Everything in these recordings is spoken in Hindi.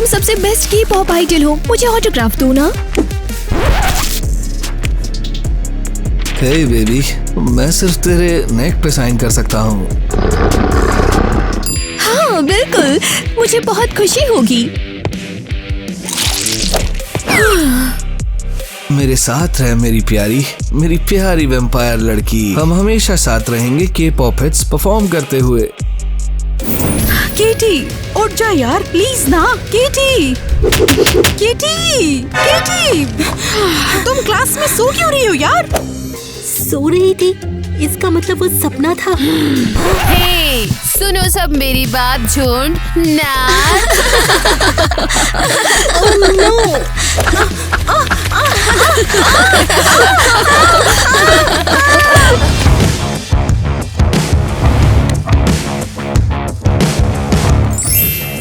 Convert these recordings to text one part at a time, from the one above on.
सबसे बेस्ट की पॉप आइडल हो, मुझे ऑटोग्राफ दो ना। हे बेबी, मैं सिर्फ तेरे नेक पे साइन कर सकता हूँ। हाँ बिल्कुल, मुझे बहुत खुशी होगी। मेरे साथ रह मेरी प्यारी वैम्पायर लड़की। हम हमेशा साथ रहेंगे के पॉप हिट्स परफॉर्म करते हुए। केटी, उठ जा यार प्लीज ना। केटी, तुम क्लास में सो क्यों रही हो यार? सो रही थी, इसका मतलब वो सपना था। हे, सुनो सब मेरी बात, झुंड नाच। Oh no.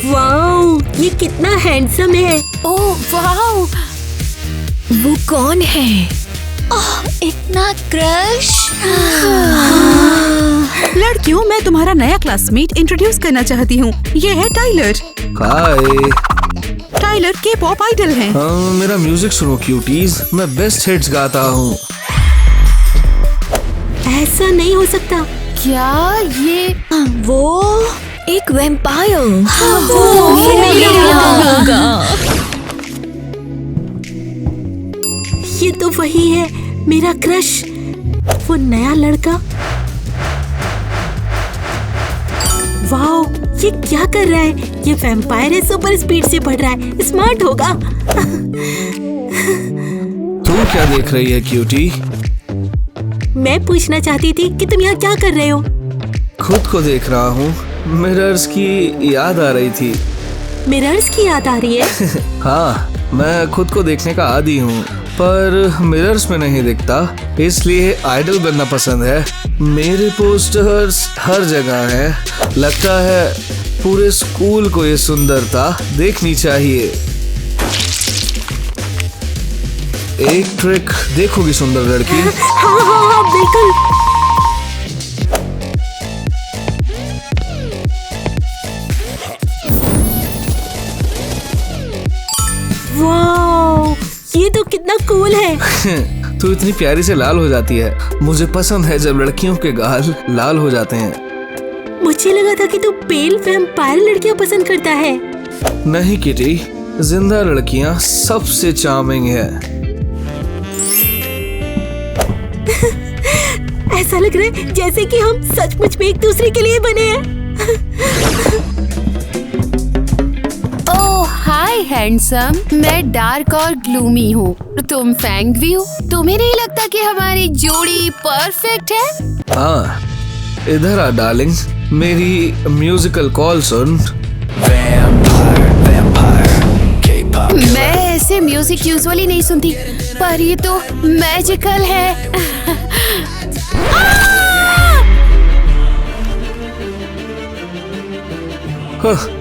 वाओ, ये कितना हैंडसम है। ओह वाओ, वो कौन है? इतना क्रश। लड़कियों, मैं तुम्हारा नया क्लासमेट इंट्रोड्यूस करना चाहती हूँ। ये है टाइलर। हाय। टाइलर के पॉप आइडल है। हाँ, मेरा म्यूजिक सुनो क्यूटीज, मैं बेस्ट हिट्स गाता हूँ। ऐसा नहीं हो सकता। क्या ये वो एक वैम्पायर। ये तो वही है, मेरा क्रश, वो नया लड़का। वाओ, ये क्या कर रहा है? ये वैम्पायर है, सुपर स्पीड से बढ़ रहा है, स्मार्ट होगा। तू क्या देख रही है क्यूटी? मैं पूछना चाहती थी कि तुम यहाँ क्या कर रहे हो? खुद को देख रहा हूँ। मिरर्स की याद आ रही थी। मिरर्स की याद आ रही है? हाँ, मैं खुद को देखने का आदी हूँ, पर मिरर्स में नहीं दिखता, इसलिए आइडल बनना पसंद है। मेरे पोस्टर्स हर जगह हैं। लगता है पूरे स्कूल को ये सुंदरता देखनी चाहिए। एक ट्रिक देखोगी सुंदर लड़की? हाँ, बिल्कुल। वाओ, ये तो कितना कूल है। तू इतनी प्यारी से लाल हो जाती है। मुझे पसंद है जब लड़कियों के गाल लाल हो जाते हैं। मुझे लगा था कि तू पेल वैम्पायर लड़कियां पसंद करता है। नहीं किटी, जिंदा लड़कियां सबसे चार्मिंग है। ऐसा लग रहा है जैसे कि हम सचमुच में एक दूसरे के लिए बने हैं। ओह हाय हैंडसम, मैं डार्क और ग्लूमी हूँ, तुम फैंग भी हो। तुम्हें नहीं लगता कि हमारी जोड़ी परफेक्ट है? हाँ, इधर आ डार्लिंग, मेरी म्यूजिकल कॉल सुन। मैं ऐसे म्यूजिक यूजुअली नहीं सुनती, पर ये तो मैजिकल है।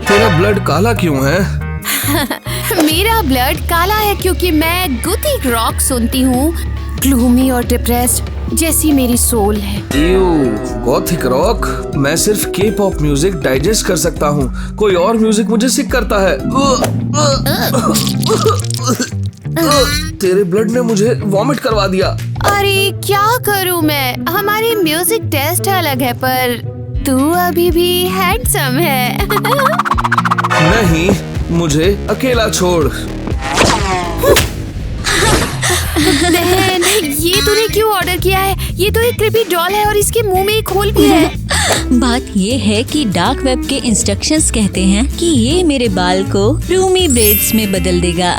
तेरा ब्लड काला क्यों है? मेरा ब्लड काला है क्योंकि मैं गुथिक रॉक सुनती हूँ, ग्लूमी और डिप्रेस्ड जैसी मेरी सोल है। Gothic rock? मैं सिर्फ के पॉप म्यूजिक डाइजेस्ट कर सकता हूँ, कोई और म्यूजिक मुझे सिक करता है। तेरे ब्लड ने मुझे वॉमिट करवा दिया। अरे क्या करूँ मैं, हमारी म्यूजिक टेस्ट अलग है, पर तू अभी भी हैंडसम है। नहीं, मुझे अकेला छोड़। बहन, ये तूने क्यों ऑर्डर किया है? ये तो एक क्रीपी डॉल है और इसके मुंह में एक होल भी है। बात ये है कि डार्क वेब के इंस्ट्रक्शंस कहते हैं कि ये मेरे बाल को रूमी ब्रेड्स में बदल देगा।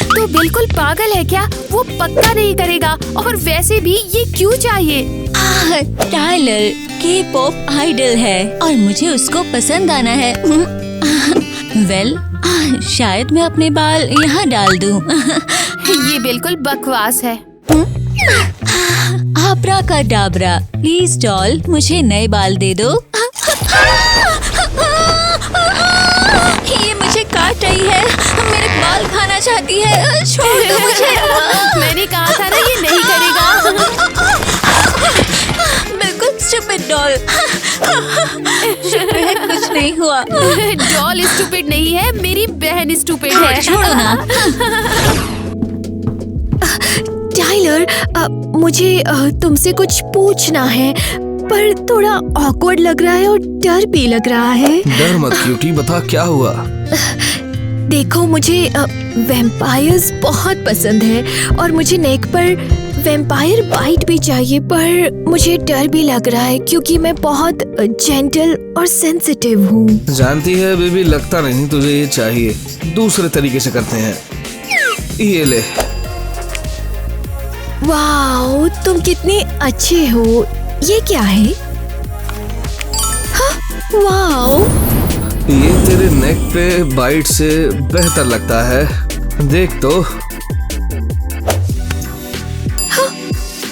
तो बिल्कुल पागल है क्या? वो पक्का नहीं करेगा, और वैसे भी ये क्यों चाहिए? टाइलर के पॉप आइडल है और मुझे उसको पसंद आना है। वेल, शायद मैं अपने बाल यहाँ डाल दूँ। ये बिल्कुल बकवास है। आब्रा का डाबरा, प्लीज डॉल, मुझे नए बाल दे दो। ये मुझे काट रही है, मेरे बाल खाना चाहती है, छोड़ दो मुझे। मैंने कहा था ना ये नहीं करेगा। बिल्कुल स्टूपिड डॉल। शुक्र है कुछ नहीं हुआ। डॉल स्टूपिड नहीं है, मेरी बहन स्टूपिड है। छोड़ो ना। टाइलर, मुझे तुमसे कुछ पूछना है, पर थोड़ा ऑकवर्ड लग रहा है और डर भी लग रहा है। डर मत क्यूटी, बता क्या हुआ। देखो, मुझे वैम्पायर्स बहुत पसंद है और मुझे नेक पर वैम्पायर बाइट भी चाहिए, पर मुझे डर भी लग रहा है क्योंकि मैं बहुत जेंटल और सेंसिटिव हूँ। जानती है बेबी, लगता नहीं तुझे ये चाहिए। दूसरे तरीके से करते हैं। ये ले। वाओ, तुम कितने अच्छे हो। ये क्या है? हाँ, वाओ, ये तेरे नेक पे बाइट से बेहतर लगता है, देख तो।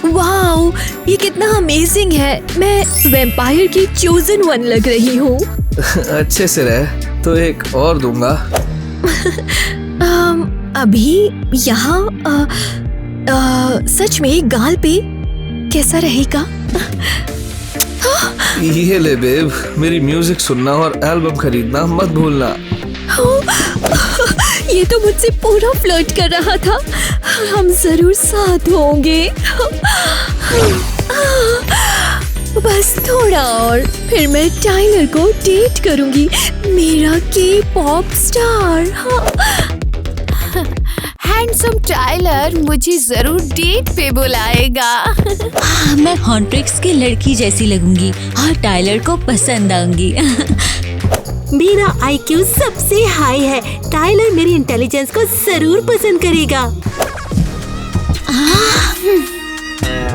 वाओ, ये कितना अमेजिंग है। मैं वैम्पायर की चोजन वन लग रही हूँ। अच्छे से रह, तो एक और दूंगा। अभी यहाँ सच में गाल पे कैसा रहेगा? ये ले बेब, मेरी म्यूजिक सुनना और एल्बम खरीदना मत भूलना। ये तो मुझसे पूरा फ्लर्ट कर रहा था। हम जरूर साथ होंगे। बस थोड़ा और, फिर मैं टाइलर को डेट करूंगी, मेरा के पॉप स्टार। हैंडसम टाइलर मुझे जरूर डेट पे बुलाएगा। मैं हॉन्ट्रिक्स की लड़की जैसी लगूंगी और टाइलर को पसंद आऊंगी। मेरा IQ सबसे हाई है। टाइलर मेरी इंटेलिजेंस को जरूर पसंद करेगा।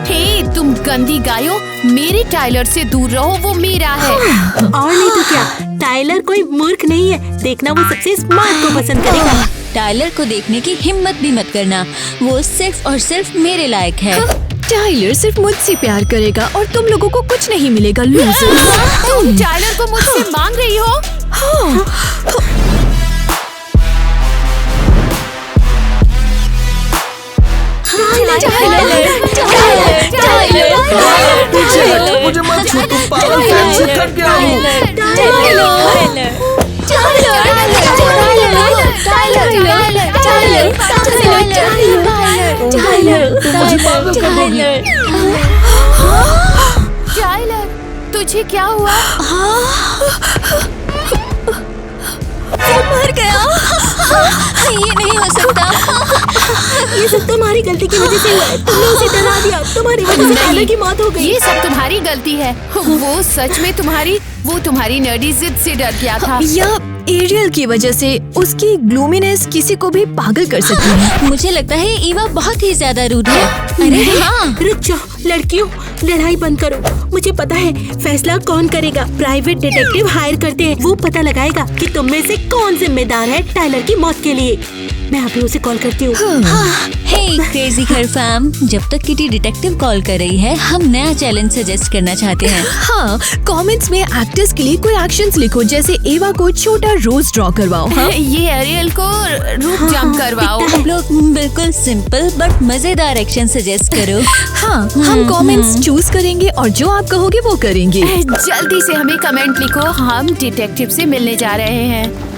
हे तुम गंदी गायो, मेरे टाइलर से दूर रहो, वो मेरा है। और नहीं तो क्या, टाइलर कोई मूर्ख नहीं है। देखना, वो सबसे स्मार्ट को पसंद करेगा। टाइलर को देखने की हिम्मत भी मत करना, वो सिर्फ और सिर्फ मेरे लायक है। टाइलर सिर्फ मुझसे प्यार करेगा और तुम लोगों को कुछ नहीं मिलेगा, लूजर। तुम टाइलर को मुझसे मांग रही हो? मुझे मत छू, तुम पागल फैन से थक गया हूँ। टाइलर, तुझे क्या हुआ? वो मर गया। ये नहीं हो सकता। ये सब तुम्हारी गलती की वजह से हुआ है। तुमने उसे डरा दिया, तुम्हारी वजह से टाइलर की मौत हो गई। ये सब तुम्हारी गलती है। वो सच में तुम्हारी नर्डी जिद से डर गया था। या एरियल की वजह से। उसकी ग्लूमीनेस किसी को भी पागल कर सकती है। मुझे लगता है ईवा बहुत ही ज्यादा रूड है। अरे हाँ, रुक जाओ लड़कियों, लड़ाई बंद करो। मुझे पता है फैसला कौन करेगा। प्राइवेट डिटेक्टिव हायर करते हैं, वो पता लगाएगा कि तुम में से कौन जिम्मेदार है टाइलर की मौत के लिए। मैं अभी उसे कॉल करती हूँ। हे क्रेजी घर फैम, जब तक किटी डिटेक्टिव कॉल कर रही है, हम नया चैलेंज सजेस्ट करना चाहते हैं। हाँ, कमेंट्स में एक्टर्स के लिए कोई एक्शंस लिखो, जैसे एवा को छोटा रोज ड्रॉ करवाओ। हाँ? ये एरियल को रूप जंप करवाओ। आप लोग बिल्कुल सिंपल बट मजेदार एक्शन सजेस्ट करो। हाँ, हम कमेंट्स चूज करेंगे और जो आप कहोगे वो करेंगे। जल्दी से हमें कमेंट लिखो, हम डिटेक्टिव से मिलने जा रहे हैं।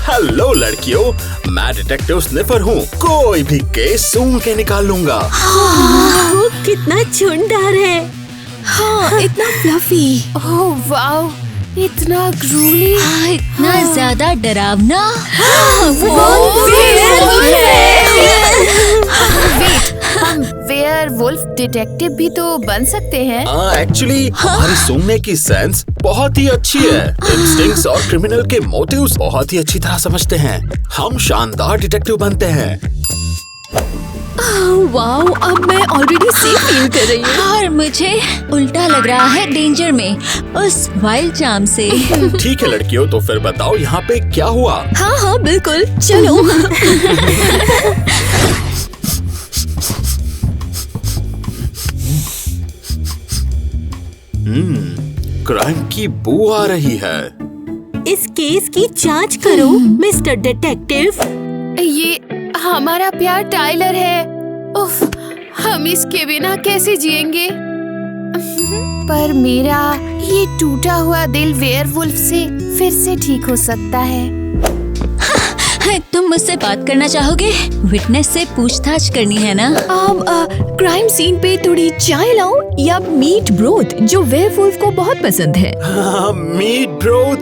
हेलो लड़कियों, मैं डिटेक्टिव स्निफर हूँ। कोई भी केस सूंघ के निकाल लूंगा। वो कितना झुंडार है। हाँ, इतना फ्लफी। ओह वाओ, इतना ग्रूली। इतना ज्यादा डरावना। हम वेयरवुल्फ डिटेक्टिव भी तो बन सकते हैं। एक्चुअली हमारी सूंघने की सेंस बहुत ही अच्छी है। इंस्टिंक्ट्स और क्रिमिनल के मोटिव्स बहुत ही अच्छी तरह समझते हैं। हम शानदार डिटेक्टिव बनते हैं। वाओ, अब मैं ऑलरेडी सेफ फील कर रही हूँ। और मुझे उल्टा लग रहा है डेंजर में, उस वाइल्ड चार्म से। ठीक है लड़कियों, तो फिर बताओ यहाँ पे क्या हुआ। हाँ हाँ बिल्कुल, चलो। क्राइम की बू आ रही है। इस केस की जांच करो मिस्टर डिटेक्टिव। ये हमारा प्यार टाइलर है। उफ, हम इसके बिना कैसे जिएंगे? पर मेरा ये टूटा हुआ दिल वेयरवुल्फ से फिर से ठीक हो सकता है। तुम मुझसे बात करना चाहोगे? विटनेस से पूछताछ करनी है ना? क्राइम सीन पे थोड़ी चाय लाऊं या मीट ब्रोथ जो वेयरवुल्फ को बहुत पसंद है। Meat broth.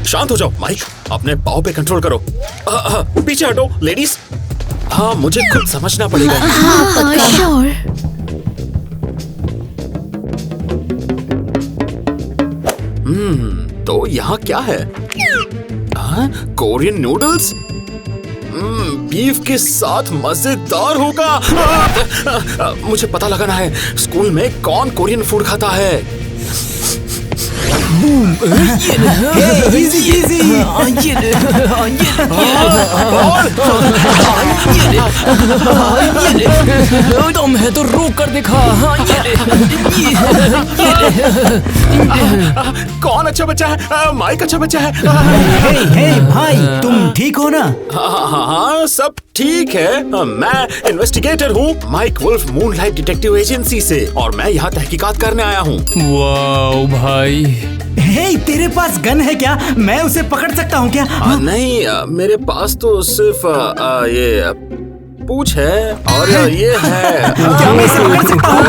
शांत हो जाओ माइक, अपने पाँव पे कंट्रोल करो। पीछे हटो लेडीज। हाँ, मुझे खुद समझना पड़ेगा। श्योर। तो यहाँ क्या है? Korean noodles? बीफ के साथ मजेदार होगा। मुझे पता लगाना है स्कूल में कौन कोरियन फूड खाता है। दम है तो रोक कर दिखा। कौन अच्छा बच्चा है? माइक अच्छा बच्चा है। हे भाई, तुम ठीक हो ना? हाँ, सब ठीक है। मैं इन्वेस्टिगेटर हूँ Mike Wolf Moonlight Detective Agency से, और मैं यहाँ तहकीकात करने आया हूँ। वाओ भाई। हे, तेरे पास गन है क्या? मैं उसे पकड़ सकता हूँ क्या? नहीं, मेरे पास तो सिर्फ ये पूछ है और ये है। क्या मैं इसे पकड़ सकता हूँ?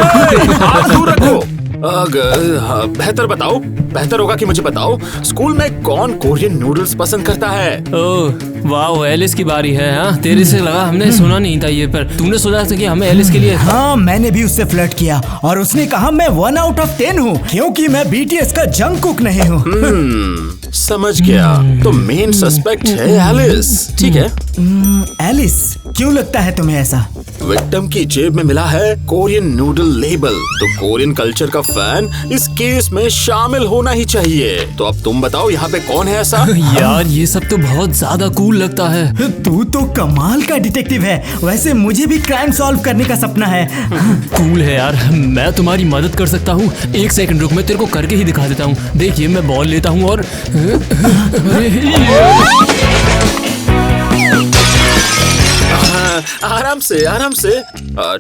हाथ दूर रखो। बेहतर बताओ, बेहतर होगा कि मुझे बताओ स्कूल में कौन कोरियन नूडल्स पसंद करता है? ओह वाह, एलिस की बारी है। हाँ, तेरे से लगा हमने सुना नहीं था ये, पर तूने सोचा था कि हमें एलिस के लिए। हाँ, मैंने भी उससे फ्लर्ट किया और उसने कहा मैं 1 आउट ऑफ 10 हूँ क्योंकि मैं BTS का जंक कुक नहीं हूँ। समझ गया। तो मेन सस्पेक्ट है एलिस, ठीक है? एलिस, क्यों लगता है तुम्हें ऐसा? विक्टिम की जेब में मिला है कोरियन नूडल लेबल, तो कोरियन कल्चर का फैन इस केस में शामिल होना ही चाहिए। तो अब तुम बताओ यहाँ पे कौन है ऐसा? यार ये सब तो बहुत ज्यादा कूल लगता है। तू तो कमाल का डिटेक्टिव है। वैसे मुझे भी क्राइम सॉल्व करने का सपना है। कूल है यार, मैं तुम्हारी मदद कर सकता हूँ। 1 सेकंड रुक, मैं तेरे को करके ही दिखा देता हूँ। देखिए, मैं बॉल लेता हूँ और आराम से, आराम से।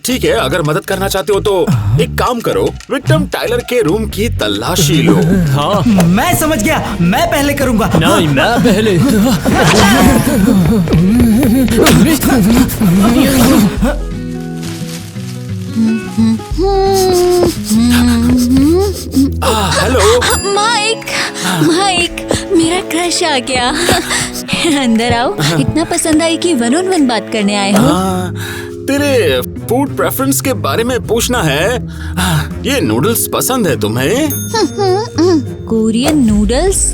ठीक है, अगर मदद करना चाहते हो तो एक काम करो, विक्टिम टाइलर के रूम की तलाशी लो। हाँ, मैं समझ गया, मैं पहले करूँगा। नहीं, मैं पहले। हेलो माइक, माइक, मेरा क्रश आ गया। अंदर आओ। इतना पसंद आई कि 1 on 1 बात करने आए हो। तेरे फूड प्रेफरेंस के बारे में पूछना है। ये नूडल्स पसंद है तुम्हें? Korean noodles?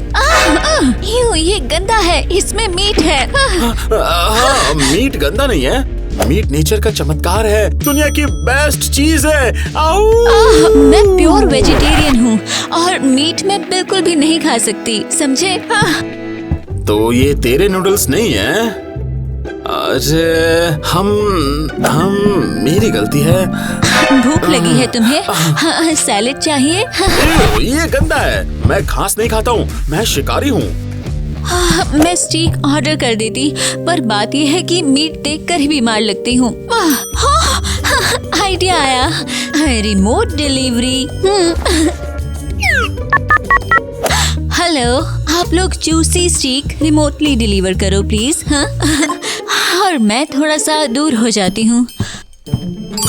ये गंदा है, इसमें मीट है। हाँ, मीट गंदा नहीं है। मीट नेचर का चमत्कार है, दुनिया की बेस्ट चीज है। मैं प्योर वेजिटेरियन हूँ और मीट मैं बिल्कुल भी नहीं खा सकती, समझे? तो ये तेरे नूडल्स नहीं है? अरे हम मेरी गलती है। भूख लगी है तुम्हें? सैलेड चाहिए? ये गंदा है, मैं घास नहीं खाता हूँ, मैं शिकारी हूँ। मैं स्टीक ऑर्डर कर देती, पर बात यह है कि मीट देखकर ही बीमार लगती हूँ। आइडिया आया, रिमोट डिलीवरी। हेलो, आप लोग जूसी स्टीक रिमोटली डिलीवर करो प्लीज। हाँ, और मैं थोड़ा सा दूर हो जाती हूँ।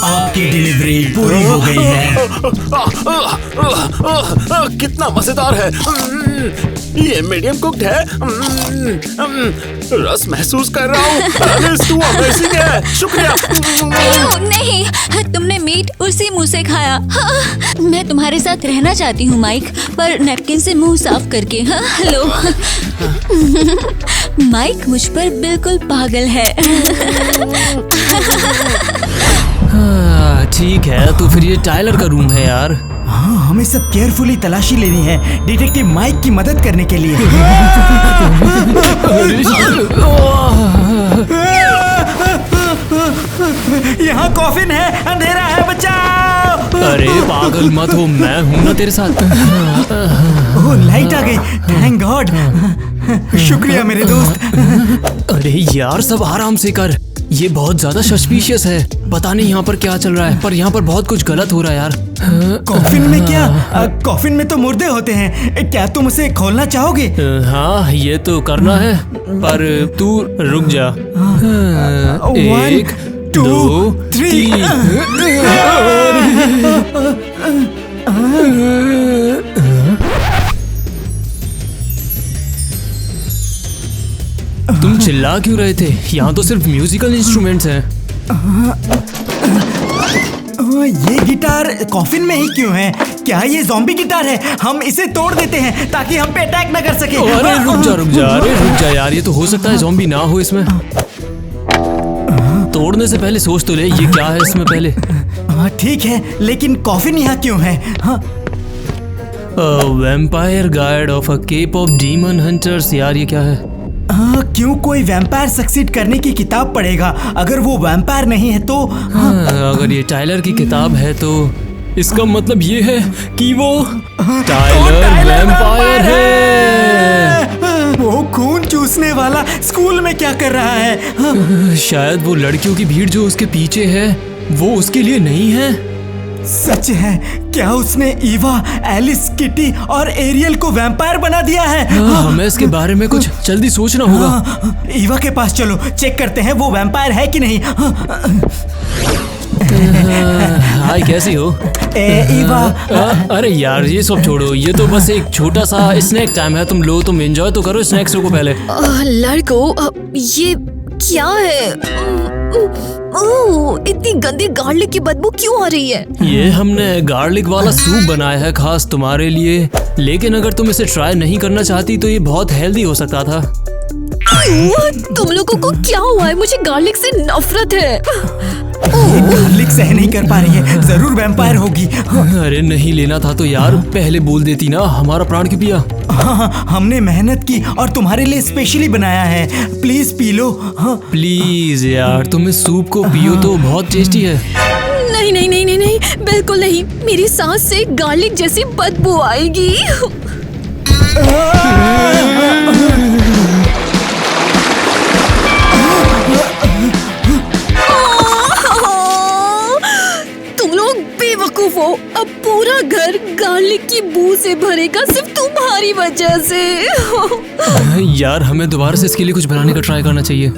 आपकी डिलीवरी पूरी हो गई है। कितना मजेदार है। ये मीडियम कुक्ड है। रस महसूस कर रहा हूँ। एलिस, तू अमेजिंग है, शुक्रिया। नहीं, तुमने मीट उसी मुंह से खाया। मैं तुम्हारे साथ रहना चाहती हूँ माइक, पर नैपकिन से मुंह साफ करके। हेलो। माइक मुझ पर बिल्कुल पागल है। ठीक है, तो फिर ये टाइलर का रूम है यार। हाँ, हमें सब केयरफुली तलाशी लेनी है डिटेक्टिव माइक की मदद करने के लिए। यहाँ कॉफिन है, अंधेरा है, बचाओ। अरे पागल मत हो, मैं हूँ ना तेरे साथ। ओह, लाइट आ गई, थैंक गॉड। शुक्रिया मेरे दोस्त। अरे यार, सब आराम से कर। ये बहुत ज्यादा सस्पिशियस है। पता नहीं यहाँ पर क्या चल रहा है, पर यहाँ पर बहुत कुछ गलत हो रहा है यार। कॉफिन में क्या? कॉफिन में तो मुर्दे होते हैं। क्या तुम उसे खोलना चाहोगे? हाँ, ये तो करना है, पर तू रुक जा। 1 2 3। तुम चिल्ला क्यों रहे थे? यहाँ तो सिर्फ म्यूजिकल इंस्ट्रूमेंट्स हैं। ये गिटार कॉफिन में ही क्यों है? क्या ये ज़ॉम्बी गिटार है? हम इसे तोड़ देते हैं ताकि हम पे अटैक न कर सके। अरे रुक जा यार, ये तो हो सकता है ज़ॉम्बी ना हो इसमें। तोड़ने से पहले सोच तो ले, ये क्या है इसमें पहले। ठीक है, लेकिन कॉफिन यहाँ क्यों है? Vampire guide of a cape of demon hunters. यार ये क्या है? क्यों कोई वैम्पायर सक्सीड करने की किताब पढ़ेगा अगर वो वैम्पायर नहीं है तो? अगर ये टाइलर की किताब है तो इसका मतलब ये है कि वो टाइलर वैम्पायर है। वो खून चूसने वाला स्कूल में क्या कर रहा है? शायद वो लड़कियों की भीड़ जो उसके पीछे है वो उसके लिए नहीं है। सच है, क्या उसने ईवा, एलिस, किटी और एरियल को वैम्पायर बना दिया है? हमें इसके बारे में कुछ जल्दी सोचना होगा। ईवा के पास चलो, चेक करते हैं वो वैम्पायर है कि नहीं। हाय, कैसी हो? ईवा। अरे यार ये सब छोड़ो, ये तो बस एक छोटा सा स्नैक टाइम है। तुम एंजॉय तो करो स्नैक्स को पहले। लड़को, ये क्या है? इतनी गंदी गार्लिक की बदबू क्यों आ रही है? ये हमने गार्लिक वाला सूप बनाया है खास तुम्हारे लिए, लेकिन अगर तुम इसे ट्राई नहीं करना चाहती तो ये बहुत हेल्दी हो सकता था। तुम लोगों को क्या हुआ है? मुझे गार्लिक से नफरत है। गार्लिक सह नहीं कर पा रही है, जरूर वैम्पायर होगी। अरे नहीं लेना था तो यार पहले बोल देती ना, हमारा प्राण क्यों पिया? हाँ, हमने मेहनत की और तुम्हारे लिए स्पेशली बनाया है, प्लीज पी लो। प्लीज यार, तुम इस सूप को पियो तो बहुत टेस्टी है। नहीं नहीं नहीं नहीं नहीं, बिल्कुल नहीं। मेरी सांस से गार्लिक जैसी बदबू आएगी। तुम लोग बेवकूफ हो। अब पूरा घर गार्लिक की बू से भरेगा सिर्फ तुम्हारी वजह से। यार हमें दोबारा से इसके लिए कुछ बनाने का ट्राई करना चाहिए।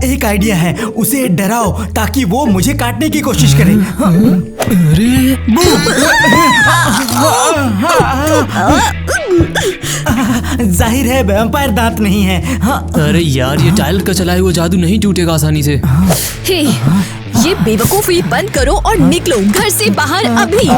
एक आइडिया है, उसे डराओ ताकि वो मुझे काटने की कोशिश करे। अरे जाहिर है वैम्पायर दांत नहीं है। अरे यार, ये टाइलर का चलाया हुआ जादू नहीं टूटेगा आसानी से। हे, ये बेवकूफी बंद करो और निकलो घर से बाहर अभी।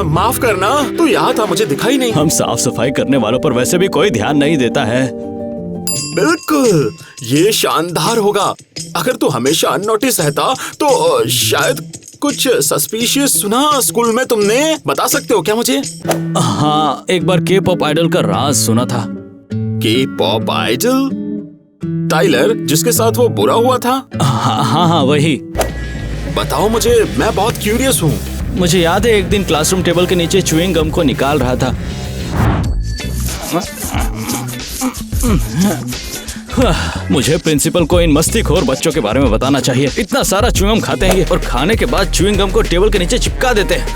माफ करना, तू यहाँ था, मुझे दिखाई नहीं। हम साफ सफाई करने वालों पर वैसे भी कोई ध्यान नहीं देता है। बिल्कुल, ये शानदार होगा। अगर तू हमेशा अननोटिस रहता तो शायद कुछ सस्पिशियस सुना स्कूल में तुमने। बता सकते हो क्या मुझे? हाँ, एक बार के पॉप आइडल का राज सुना था। के पॉप आइडल? टाइलर जिसके साथ वो बुरा हुआ था? हाँ, वही। बताओ मुझे, मैं बहुत क्यूरियस हूँ। मुझे याद है एक दिन क्लासरूम टेबल के नीचे च्युइंग गम को निकाल रहा था। मुझे प्रिंसिपल को इन मस्तीखोर बच्चों के बारे में बताना चाहिए। इतना सारा च्युइंग गम खाते हैं ये, और खाने के बाद च्युइंग गम को टेबल के नीचे चिपका देते हैं।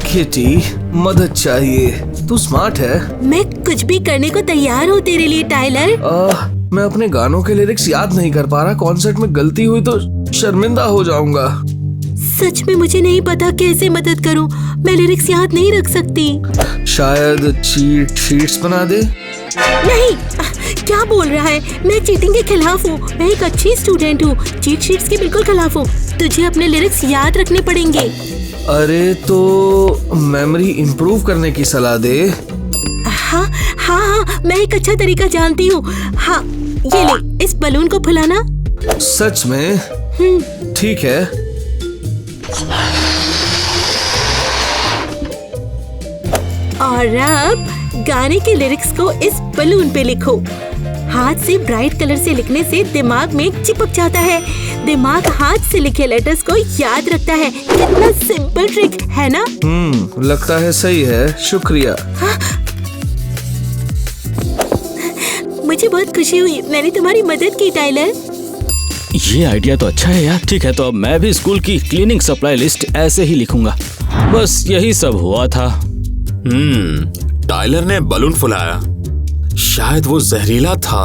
किटी, मदद चाहिए। तू स्मार्ट है। मैं कुछ भी करने को तैयार हूँ तेरे लिए टाइलर। मैं अपने गानों के लिरिक्स याद नहीं कर पा रहा। कॉन्सर्ट में गलती हुई तो शर्मिंदा हो जाऊंगा। सच में मुझे नहीं पता कैसे मदद करूं। मैं लिरिक्स याद नहीं रख सकती। शायद चीट शीट्स बना दे। नहीं, क्या बोल रहा है? मैं चीटिंग के खिलाफ हूँ। मैं एक अच्छी स्टूडेंट हूँ। चीट शीट्स के बिल्कुल खिलाफ हूँ। तुझे अपने लिरिक्स याद रखने पड़ेंगे। अरे तो मेमोरी इम्प्रूव करने की सलाह दे। हाँ, मैं एक अच्छा तरीका जानती हूँ। हाँ, ये ले, इस बलून को फुलाना। सच में? ठीक है। और अब गाने के लिरिक्स को इस बलून पे लिखो। हाथ से ब्राइट कलर से लिखने से दिमाग में चिपक जाता है। दिमाग हाथ से लिखे लेटर्स को याद रखता है। कितना सिंपल ट्रिक है ना? लगता है सही है, शुक्रिया। मुझे बहुत खुशी हुई, मैंने तुम्हारी मदद की टाइलर। ये आइडिया तो अच्छा है यार। ठीक है, तो अब मैं भी स्कूल की क्लीनिंग सप्लाई लिस्ट ऐसे ही लिखूंगा। बस यही सब हुआ था। टाइलर ने बलून फुलाया, शायद वो जहरीला था।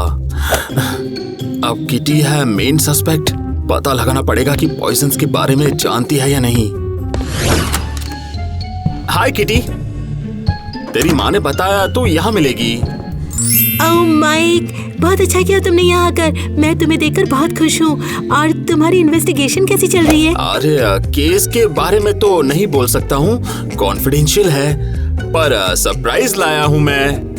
अब किटी है मेन सस्पेक्ट। पता लगाना पड़ेगा कि पॉइजन्स के बारे में जानती है या नहीं। हाय किटी, तेरी माँ ने बताया तू यहाँ मिलेगी। ओह माइक, बहुत अच्छा किया तुमने यहाँ आकर। मैं तुम्हें देखकर बहुत खुश हूँ। और तुम्हारी इन्वेस्टिगेशन कैसी चल रही है? अरे केस के बारे में तो नहीं बोल सकता हूँ, कॉन्फिडेंशियल है। पर सरप्राइज लाया हूँ मैं।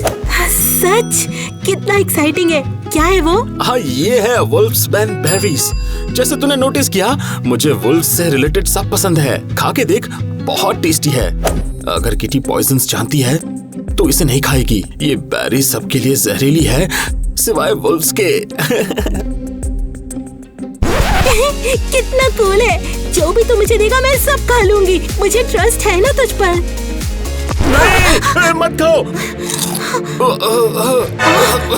सच? कितना एक्साइटिंग है। क्या है वो? हाँ, ये है वुल्फ्स बेन बेरीज। जैसे तूने नोटिस किया, मुझे वुल्फ्स से रिलेटेड सब पसंद है। खा के देख, बहुत टेस्टी है। अगर किटी पॉइजन्स जानती है तो इसे नहीं खाएगी। ये बेरी सबके लिए जहरीली है, सिवाय वुल्फ्स के। कितना कूल है। जो भी तू मुझे देगा मैं सब खा लूंगी। मुझे ट्रस्ट है ना तुझ पर। नहीं, मत खाओ।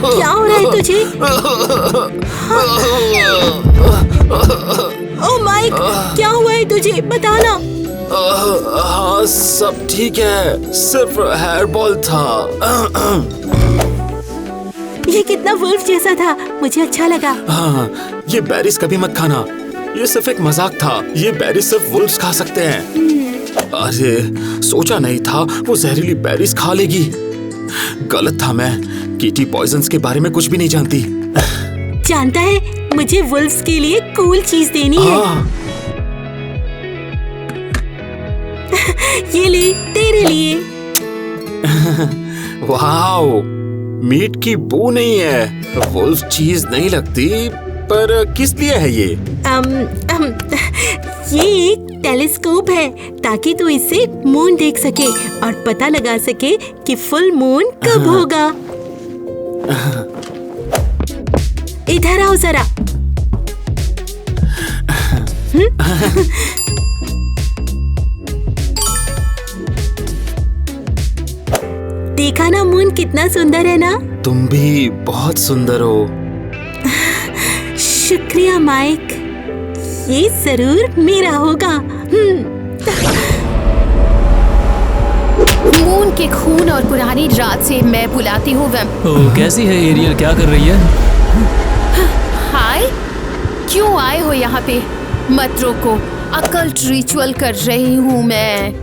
क्या हो रहा है तुझे? ओह माइक, क्या हुआ है तुझे? बताना। हाँ, सब ठीक है, सिर्फ हेयर बॉल था। ये कितना वुल्फ जैसा था, मुझे अच्छा लगा। हाँ, ये बेरीज कभी मत खाना, ये सिर्फ एक मजाक था। ये बेरीज सिर्फ वुल्फ्स खा सकते हैं। अरे, सोचा नहीं था वो जहरीली बेरीज खा लेगी। गलत था मैं। किटी पॉइजन्स के बारे में कुछ भी नहीं जानती। जानता है, मुझे वुल्फ्स के लिए कूल चीज देनी है। ये ले, तेरे लिए। वाओ, मीट की बू नहीं है। वुल्फ चीज नहीं लगती, पर किस लिए है ये? ये एक टेलीस्कोप है, ताकि तू इससे मून देख सके और पता लगा सके कि फुल मून कब होगा। इधर आओ जरा। देखा ना मून कितना सुंदर है ना? तुम भी बहुत सुंदर हो। शुक्रिया माइक, ये जरूर मेरा होगा। मून के खून और पुरानी रात से मैं बुलाती हूँ कैसी है एरियल, क्या कर रही है? हाय, क्यों आए हो यहाँ पे? मत रोको, अकल्ट रिचुअल कर रही हूँ मैं।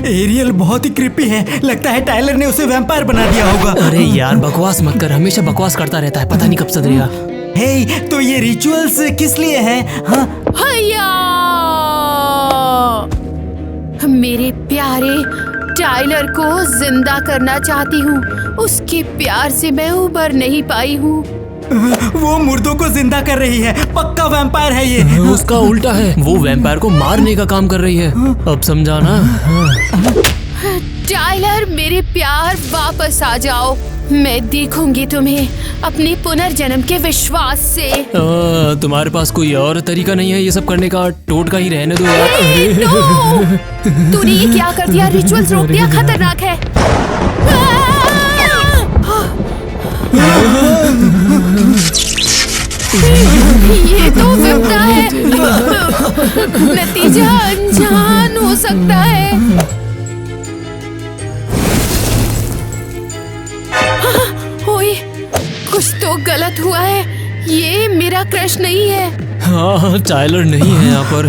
एरियल बहुत ही क्रिपी है। लगता है टाइलर ने उसे वैम्पायर बना दिया होगा। अरे यार, बकवास मत कर, हमेशा बकवास करता रहता है, पता नहीं कब सदरेगा। हे, तो ये रिचुअल्स किस लिए हैं? हाँ? मेरे प्यारे टाइलर को जिंदा करना चाहती हूँ। उसके प्यार से मैं उबर नहीं पाई हूँ। वो मुर्दों को जिंदा कर रही है। पक्का वैम्पायर है ये। उसका उल्टा है, वो वैम्पायर को मारने का काम कर रही है। अब समझा ना? टाइलर, मेरे प्यार, वापस आ जाओ। मैं देखूंगी तुम्हें अपने पुनर्जन्म के विश्वास से। तुम्हारे पास कोई और तरीका नहीं है ये सब करने का? टोटका ही रहने दो यार। तूने ये क्या कर दिया? रिचुअल्स रोक दिया, खतरनाक है। ये तो विपदा है। नतीजा अनजान हो सकता है। ओए, कुछ तो गलत हुआ है। ये मेरा क्रश नहीं है। हाँ, टाइलर नहीं है यहाँ पर।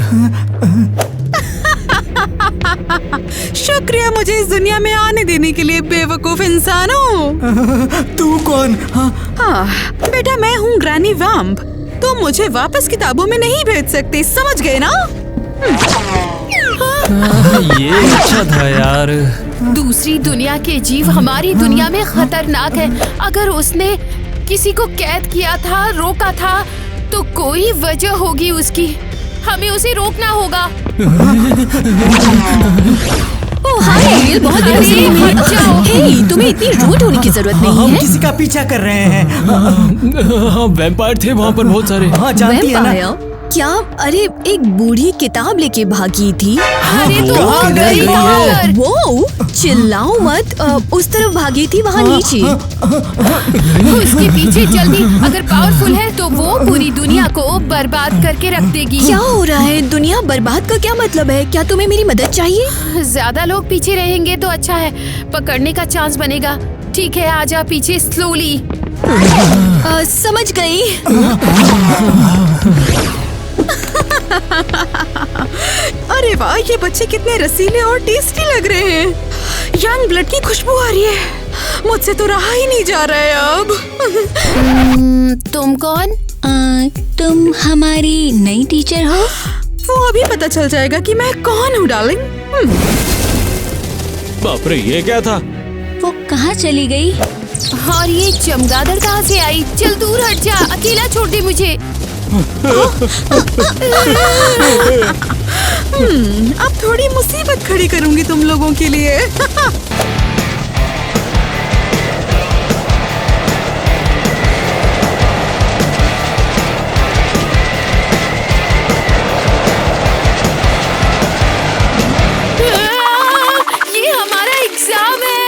शुक्रिया मुझे इस दुनिया में आने देने के लिए, बेवकूफ इंसानों। तू कौन? हाँ, बेटा मैं हूँ ग्रैनी वैम्प। तो मुझे वापस किताबों में नहीं भेज सकते, समझ गए ना? ये अच्छा था यार। दूसरी दुनिया के जीव हमारी दुनिया में खतरनाक है। अगर उसने किसी को कैद किया था, रोका था, तो कोई वजह होगी उसकी। हमें उसे रोकना होगा। ओह, हाय एरियल, बहुत दिनों से मिले। हे, तुम्हें इतनी रूड होने की जरूरत नहीं हम है। किसी का पीछा कर रहे हैं। हाँ, वैम्पायर थे वहाँ पर बहुत सारे। हाँ, जानती है ना। वैम्पायर? क्या? अरे एक बूढ़ी किताब लेके भागी थी। अरे तो कहाँ वो गई गई है? बाहर। वो चिल्लाओ मत, उस तरफ भागी थी, वहाँ नीचे। उसके पीछे जल्दी, अगर पावरफुल है तो वो पूरी दुनिया को बर्बाद करके रख देगी। क्या हो रहा है? दुनिया बर्बाद का क्या मतलब है? क्या तुम्हें मेरी मदद चाहिए? ज्यादा लोग पीछे रहेंगे तो अच्छा है, पकड़ने का चांस बनेगा। ठीक है, आजा पीछे स्लोली। समझ गई। अरे वाह, ये बच्चे कितने रसीले और टेस्टी लग रहे हैं। यंग ब्लड की खुशबू आ रही है। मुझसे तो रहा ही नहीं जा रहा है अब। तुम कौन? तुम हमारी नई टीचर हो? वो अभी पता चल जाएगा कि मैं कौन हूँ डार्लिंग। बाप रे, ये क्या था? वो कहाँ चली गई? और ये चमगादड़ कहाँ से आई? चल दूर हट जा, अकेला छोड़ दे मुझे। अब थोड़ी मुसीबत खड़ी करूंगी तुम लोगों के लिए। ये हमारा एग्जाम है।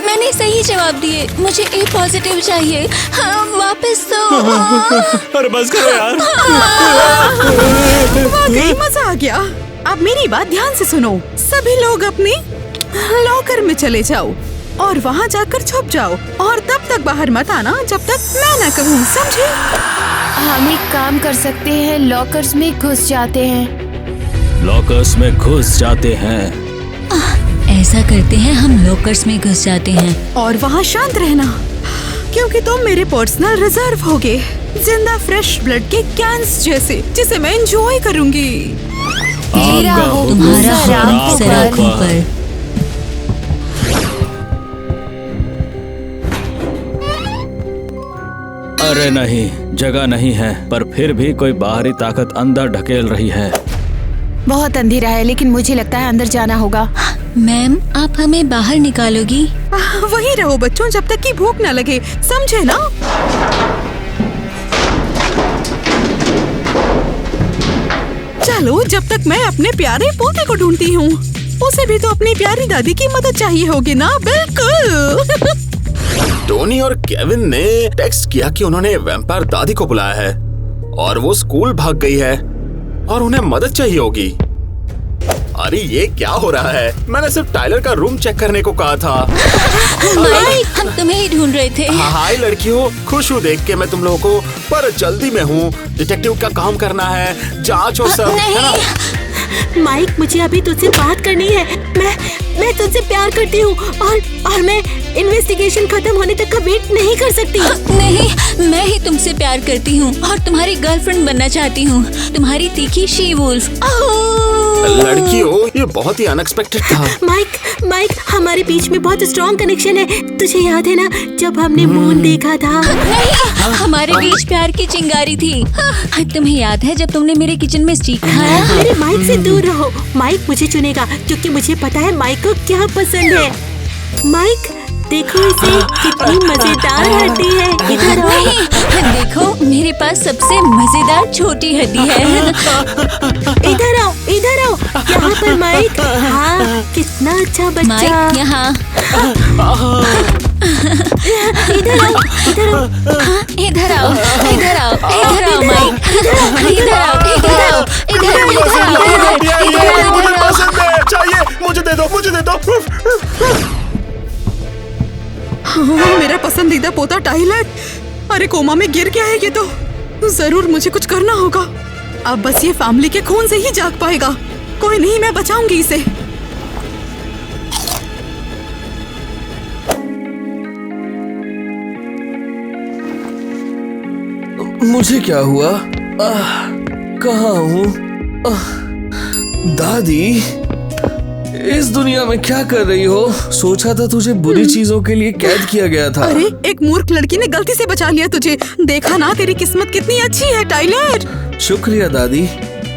मैंने सही जवाब दिए। मुझे ए पॉजिटिव चाहिए। हाँ, वापस तो। अरे बस करो यार। वाकई मजा आ गया। अब मेरी बात ध्यान से सुनो। सभी लोग अपने लॉकर में चले जाओ और वहाँ जाकर छुप जाओ, और तब तक बाहर मत आना जब तक मैं ना कहूँ, समझे? हम एक काम कर सकते हैं, लॉकर्स में घुस जाते हैं। लॉकर्स में घुस जाते हैं। ऐसा करते हैं, हम लॉकर्स में घुस जाते हैं। और वहाँ शांत रहना, क्योंकि तुम मेरे पर्सनल रिजर्व होगे, जिंदा फ्रेश ब्लड के कैंस जैसे, जिसे मैं एंजॉय करूंगी। तेरा हो तुम्हारा सराब हाथ सराखों पर। अरे नहीं, जगह नहीं है, पर फिर भी कोई बाहरी ताकत अंदर ढकेल रही है। बहुत अंधेरा है, लेकिन मुझे लगता है अंदर जाना होगा। मैम, आप हमें बाहर निकालोगी? वहीं रहो बच्चों, जब तक कि भूख न लगे, समझे ना? चलो, जब तक मैं अपने प्यारे पोते को ढूंढती हूँ। उसे भी तो अपनी प्यारी दादी की मदद चाहिए होगी ना? बिल्कुल। टोनी और केविन ने टेक्स्ट किया कि उन्होंने वैम्पायर दादी को बुलाया है और वो स्कूल भाग गई है और उन्हें मदद चाहिए होगी। अरे ये क्या हो रहा है? मैंने सिर्फ टाइलर का रूम चेक करने को कहा था। माइक, हम तुम्हें ही ढूंढ रहे थे। हाय लड़कियों, खुश हूँ देख के मैं तुम लोगों को, पर जल्दी में हूँ। डिटेक्टिव का काम करना है, जांच और सब, है ना? माइक, मुझे अभी तुझसे बात करनी है। मैं तुझसे प्यार करती हूँ और मैं इन्वेस्टिगेशन खत्म होने तक का वेट नहीं कर सकती। नहीं, मैं ही तुमसे प्यार करती हूँ और तुम्हारी गर्लफ्रेंड बनना चाहती हूँ, तुम्हारी तीखी शी वुल्फ। लड़कियों, ये बहुत ही अनएक्सपेक्टेड था। माइक, हमारे बीच में बहुत स्ट्रॉन्ग कनेक्शन है। तुझे याद है ना, जब हमने मून देखा था? नहीं, हमारे बीच प्यार की चिंगारी थी। तुम्हें याद है जब तुमने मेरे किचन में स्टीक खाया? मेरे माइक से दूर रहो। माइक मुझे चुनेगा, क्योंकि मुझे पता है माइक को क्या पसंद है। माइक, देखो इसे, कितनी मजेदार हड्डी है। इधर आओ। देखो, मेरे पास सबसे मजेदार छोटी हड्डी है। इधर आओ, यहाँ पर माइक। हाँ, कितना अच्छा बच्चा। माइक यहाँ। इधर आओ। हाँ, इधर आओ माइक। इधर आओ। चाहिए, मुझे दे दो। मेरा पसंदीदा पोता टाइलर। अरे कोमा में गिर गया है ये तो। जरूर मुझे कुछ करना होगा। अब बस ये फैमिली के खून से ही जाग पाएगा। कोई नहीं, मैं बचाऊंगी इसे। मुझे क्या हुआ? कहाँ हूँ? दादी, इस दुनिया में क्या कर रही हो? सोचा था तुझे बुरी चीजों के लिए कैद किया गया था। अरे एक मूर्ख लड़की ने गलती से बचा लिया तुझे। देखा ना, तेरी किस्मत कितनी अच्छी है टाइलर। शुक्रिया दादी।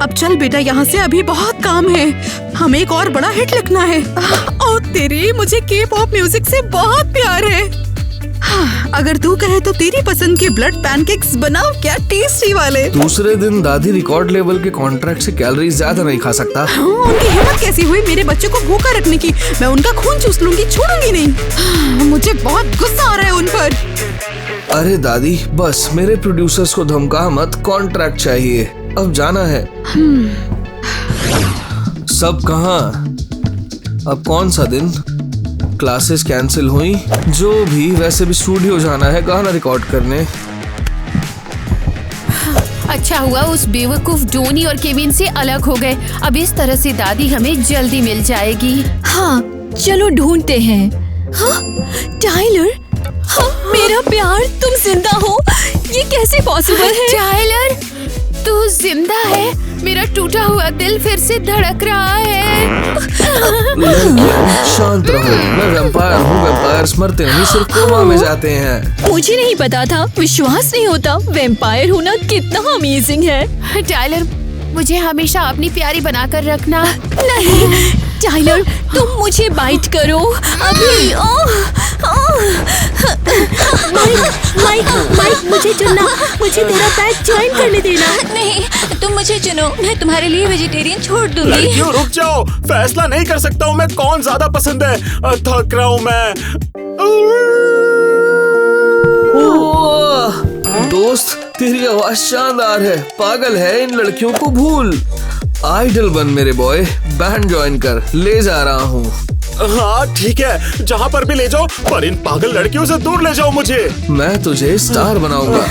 अब चल बेटा यहाँ से, अभी बहुत काम है। हमें एक और बड़ा हिट लिखना है। ओ तेरी, मुझे के पॉप म्यूजिक से बहुत प्यार है। हाँ, अगर तू कहे तो तेरी पसंद के ब्लड पैनकेक्स बनाओ क्या, टेस्टी वाले। दूसरे दिन दादी रिकॉर्ड लेवल के कॉन्ट्रैक्ट से कैलोरीज ज्यादा नहीं खा सकता। हाँ, उनकी हिम्मत कैसी हुई मेरे बच्चे को भूखा रखने की। मैं उनका खून चूस लूंगी, छोड़ूंगी नहीं। हाँ, मुझे बहुत गुस्सा आ रहा है उन पर। अरे दादी, बस मेरे प्रोड्यूसर्स को धमका मत, कॉन्ट्रैक्ट चाहिए, अब जाना है। सब कहाँ? अब कौन सा दिन? क्लासेस कैंसिल हुई, जो भी, वैसे भी स्टूडियो जाना है गाना रिकॉर्ड करने। अच्छा हुआ उस बेवकूफ डोनी और केविन से अलग हो गए। अब इस तरह से दादी हमें जल्दी मिल जाएगी। हाँ, चलो ढूंढते हैं। हाँ, टाइलर, हाँ, मेरा प्यार, तुम जिंदा हो? ये कैसे पॉसिबल है? टाइलर, तू जिंदा है? मेरा टूटा हुआ दिल फिर से धड़क रहा है। शांत रहो, मैं वैम्पायर हूँ। वैम्पायर्स मरते नहीं, सिर्फ कोमा में जाते हैं। मुझे नहीं पता था, विश्वास नहीं होता। वैम्पायर होना कितना अमेजिंग है। टाइलर, मुझे हमेशा अपनी प्यारी बनाकर रखना। नहीं टाइलर, तुम मुझे बाइट करो अभी। माइक, मुझे चुनना, मुझे तेरा बैच ज्वाइन करने देना। नहीं, तुम मुझे चुनो, मैं तुम्हारे लिए वेजिटेरियन छोड़ दूंगी। लड़कियों रुक जाओ, फैसला नहीं कर सकता हूँ मैं कौन ज्यादा पसंद है। थक रहा हूँ मैं। दोस्त, तेरी आवाज शानदार है। पागल है, इन लड़कियों को भूल। आइडल बन मेरे बॉय, बैंड ज्वाइन कर, ले जा रहा हूँ। हाँ ठीक है, जहाँ पर भी ले जाओ, पर इन पागल लड़कियों से दूर ले जाओ मुझे। मैं तुझे स्टार बनाऊंगा।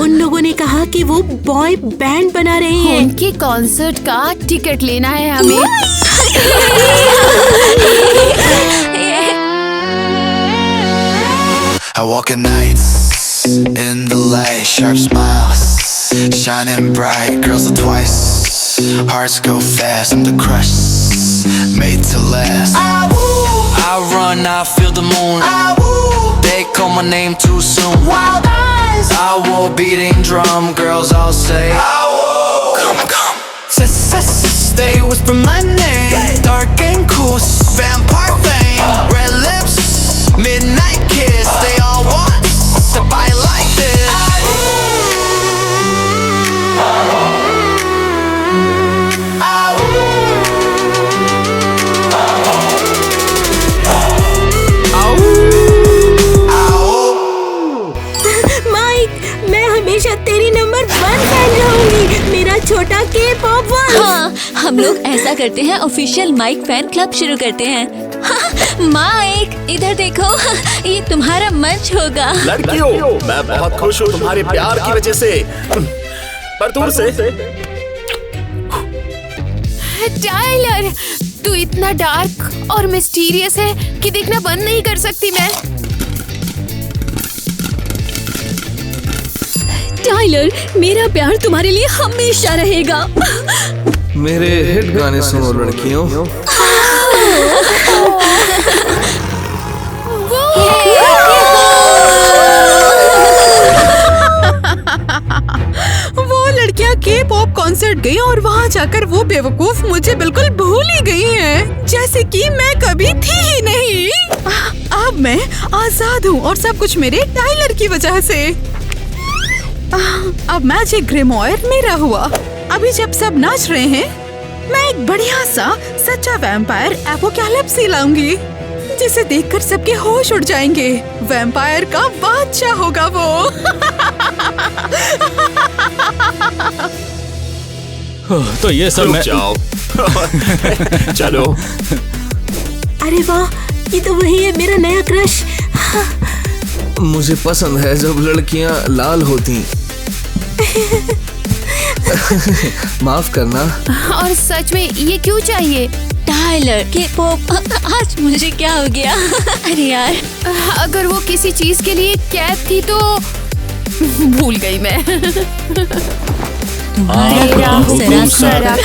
उन लोगों ने कहा कि वो बॉय बैंड बना रहे हैं। उनके कॉन्सर्ट का टिकट लेना है हमें। I walk at nights in the light, sharp smiles, shining bright. Girls are twice, hearts go fast. I'm the crush, made to last. I run, I feel the moon. They call my name too soon. Wild eyes. I will beating drum, girls all say. Come, come. They whisper my name, dark and cool, vampire fame, red lips, midnight kiss. They all want to buy like this. Mike, मैं हमेशा तेरी नंबर 1 फैन रहूंगी, मेरा छोटा के पॉप वन। हाँ, हम लोग ऐसा करते हैं, ऑफिशियल माइक फैन क्लब शुरू करते हैं। हाँ, माइक, इधर देखो, ये तुम्हारा मंच होगा। लड़कियों, मैं बहुत खुश हूँ तुम्हारे प्यार की वजह से, पर दूर से। टाइलर, तू इतना डार्क और मिस्टीरियस है कि देखना बंद नहीं कर सकती मैं। टाइलर, मेरा प्यार तुम्हारे लिए हमेशा रहेगा। मेरे हिट गाने सुनो लड़कियों। वो लड़कियां के पॉप कॉन्सर्ट गई और वहाँ जाकर वो बेवकूफ मुझे बिल्कुल भूल ही गई हैं, जैसे कि मैं कभी थी ही नहीं। अब मैं आजाद हूँ और सब कुछ मेरे टाइलर की वजह से। अब मैजिक ग्रिमोयर मेरा हुआ। अभी जब सब नाच रहे हैं, मैं एक बढ़िया सा सच्चा वैम्पायर एपोकैलिप्स लाऊंगी, जिसे देखकर सबके होश उड़ जाएंगे। वैम्पायर का बादशाह होगा वो। तो ये सब रुक जाओ। चलो। अरे वाह, ये तो वही है मेरा नया क्रश। मुझे पसंद है जब लड़कियां लाल होती। माफ करना। और सच में ये क्यों चाहिए? टाइलर, के पॉप, आज मुझे क्या हो गया? अरे यार, अगर वो किसी चीज के लिए कैद थी तो भूल गई मैं। तुम्हारा तेरा खूब सरा।